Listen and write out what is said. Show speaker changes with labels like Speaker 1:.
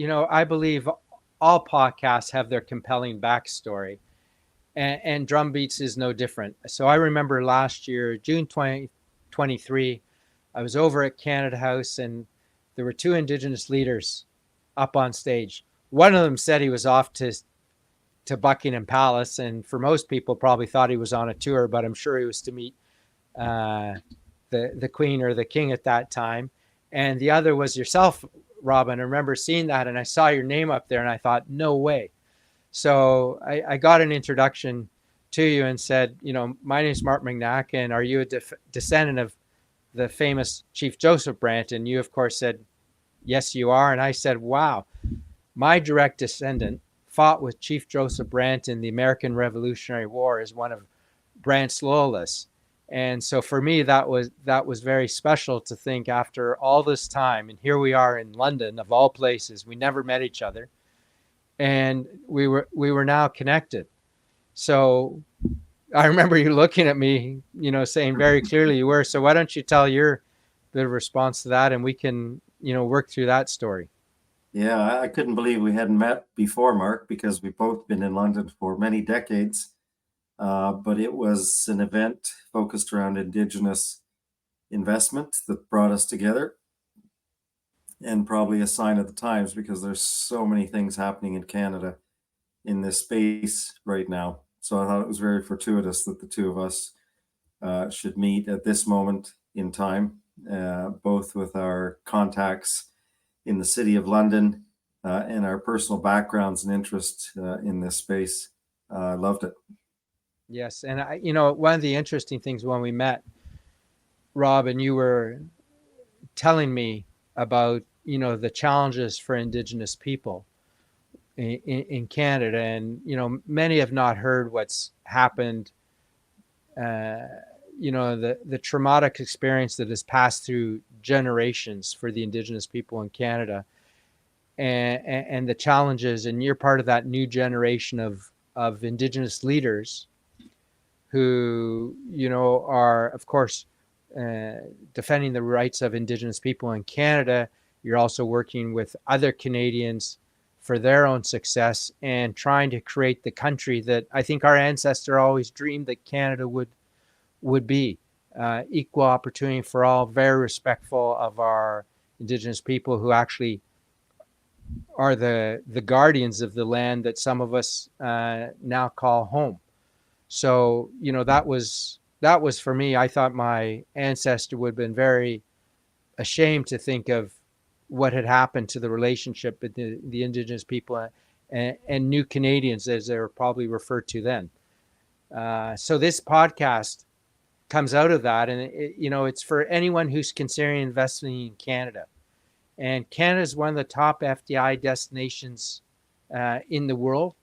Speaker 1: I believe all podcasts have their compelling backstory, and Drum Beats is no different. So I remember last year, June 2023, I was over at Canada House, and there were two Indigenous leaders up on stage. One of them said he was off to Buckingham Palace, and for most people probably thought he was on a tour, but I'm sure he was to meet uh, the Queen or the King at that time. And the other was yourself, Robin. I remember seeing that, and I saw your name up there, and I thought, no way. So I got an introduction to you and said, my name is Mark Magnacca, and are you a descendant of the famous Chief Joseph Brant? And you, of course, said, yes, you are. And I said, wow, my direct descendant fought with Chief Joseph Brant in the American Revolutionary War as one of Brant's loyalists. And so for me, that was very special to think after all this time. And here we are in London, of all places. We never met each other, and we were now connected. So I remember you looking at me, saying very clearly you were. So why don't you tell your bit of response to that, and we can, work through that story.
Speaker 2: Yeah, I couldn't believe we hadn't met before, Mark, because we've both been in London for many decades. But it was an event focused around Indigenous investment that brought us together, and probably a sign of the times, because there's so many things happening in Canada in this space right now. So I thought it was very fortuitous that the two of us should meet at this moment in time, both with our contacts in the city of London and our personal backgrounds and interest in this space. I loved it.
Speaker 1: Yes. And one of the interesting things when we met, Rob, and you were telling me about, the challenges for Indigenous people in Canada. And, many have not heard what's happened, the traumatic experience that has passed through generations for the Indigenous people in Canada, and the challenges. And you're part of that new generation of Indigenous leaders who, are, of course, defending the rights of Indigenous people in Canada. You're also working with other Canadians for their own success and trying to create the country that I think our ancestor always dreamed that Canada would be. Equal opportunity for all, very respectful of our Indigenous people, who actually are the guardians of the land that some of us now call home. So, that was for me. I thought my ancestor would have been very ashamed to think of what had happened to the relationship between the Indigenous people and new Canadians, as they were probably referred to then. So this podcast comes out of that, and it's for anyone who's considering investing in Canada. And Canada is one of the top FDI destinations in the world.